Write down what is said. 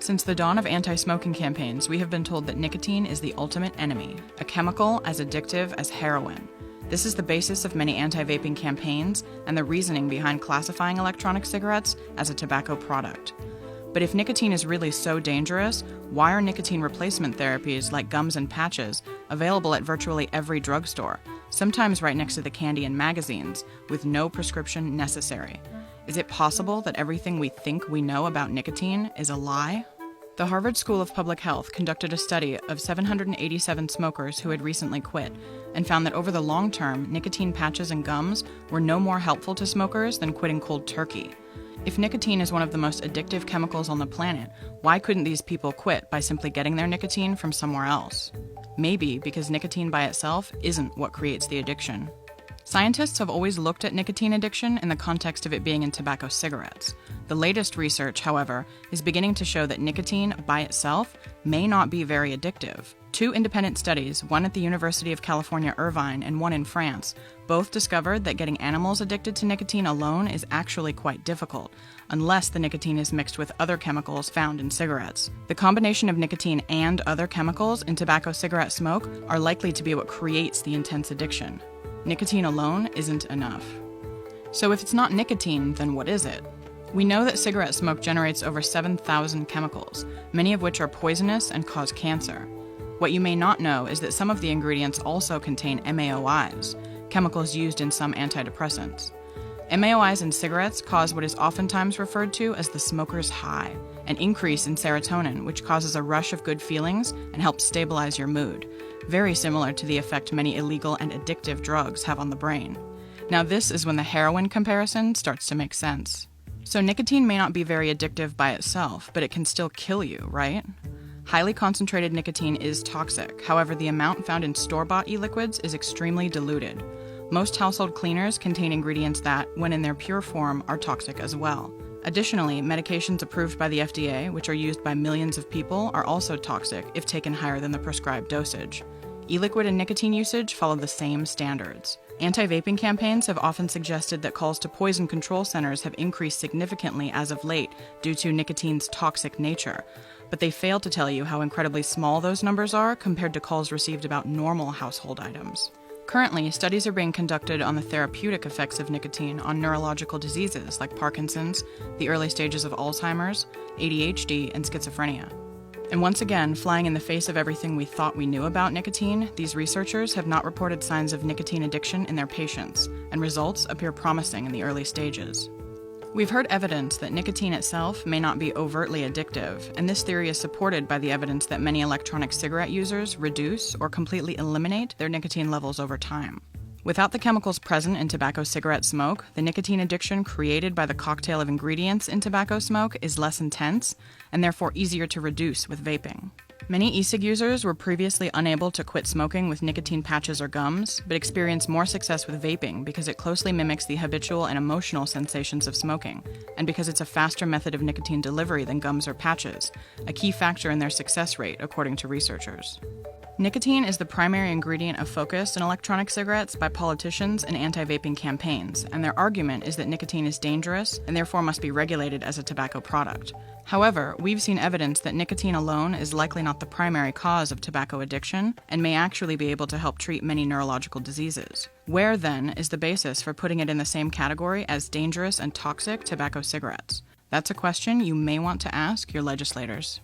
Since the dawn of anti-smoking campaigns, we have been told that nicotine is the ultimate enemy, a chemical as addictive as heroin. This is the basis of many anti-vaping campaigns and the reasoning behind classifying electronic cigarettes as a tobacco product. But if nicotine is really so dangerous, why are nicotine replacement therapies like gums and patches available at virtually every drugstore, sometimes right next to the candy and magazines, with no prescription necessary? Is it possible that everything we think we know about nicotine is a lie? The Harvard School of Public Health conducted a study of 787 smokers who had recently quit and found that over the long term, nicotine patches and gums were no more helpful to smokers than quitting cold turkey. If nicotine is one of the most addictive chemicals on the planet, why couldn't these people quit by simply getting their nicotine from somewhere else? Maybe because nicotine by itself isn't what creates the addiction. Scientists have always looked at nicotine addiction in the context of it being in tobacco cigarettes. The latest research, however, is beginning to show that nicotine by itself may not be very addictive. Two independent studies, one at the University of California, Irvine, and one in France, both discovered that getting animals addicted to nicotine alone is actually quite difficult, unless the nicotine is mixed with other chemicals found in cigarettes. The combination of nicotine and other chemicals in tobacco cigarette smoke are likely to be what creates the intense addiction. Nicotine alone isn't enough. So if it's not nicotine, then what is it? We know that cigarette smoke generates over 7,000 chemicals, many of which are poisonous and cause cancer. What you may not know is that some of the ingredients also contain MAOIs, chemicals used in some antidepressants. MAOIs in cigarettes cause what is oftentimes referred to as the smoker's high, an increase in serotonin which causes a rush of good feelings and helps stabilize your mood, very similar to the effect many illegal and addictive drugs have on the brain. Now this is when the heroin comparison starts to make sense. So nicotine may not be very addictive by itself, but it can still kill you, right? Highly concentrated nicotine is toxic. However, the amount found in store-bought e-liquids is extremely diluted. Most household cleaners contain ingredients that, when in their pure form, are toxic as well. Additionally, medications approved by the FDA, which are used by millions of people, are also toxic if taken higher than the prescribed dosage. E-liquid and nicotine usage follow the same standards. Anti-vaping campaigns have often suggested that calls to poison control centers have increased significantly as of late due to nicotine's toxic nature, but they fail to tell you how incredibly small those numbers are compared to calls received about normal household items. Currently, studies are being conducted on the therapeutic effects of nicotine on neurological diseases like Parkinson's, the early stages of Alzheimer's, ADHD, and schizophrenia. And once again, flying in the face of everything we thought we knew about nicotine, these researchers have not reported signs of nicotine addiction in their patients, and results appear promising in the early stages. We've heard evidence that nicotine itself may not be overtly addictive, and this theory is supported by the evidence that many electronic cigarette users reduce or completely eliminate their nicotine levels over time. Without the chemicals present in tobacco cigarette smoke, the nicotine addiction created by the cocktail of ingredients in tobacco smoke is less intense and therefore easier to reduce with vaping. Many e-cig users were previously unable to quit smoking with nicotine patches or gums, but experience more success with vaping because it closely mimics the habitual and emotional sensations of smoking, and because it's a faster method of nicotine delivery than gums or patches, a key factor in their success rate, according to researchers. Nicotine is the primary ingredient of focus in electronic cigarettes by politicians and anti-vaping campaigns, and their argument is that nicotine is dangerous and therefore must be regulated as a tobacco product. However, we've seen evidence that nicotine alone is likely not the primary cause of tobacco addiction and may actually be able to help treat many neurological diseases. Where, then, is the basis for putting it in the same category as dangerous and toxic tobacco cigarettes? That's a question you may want to ask your legislators.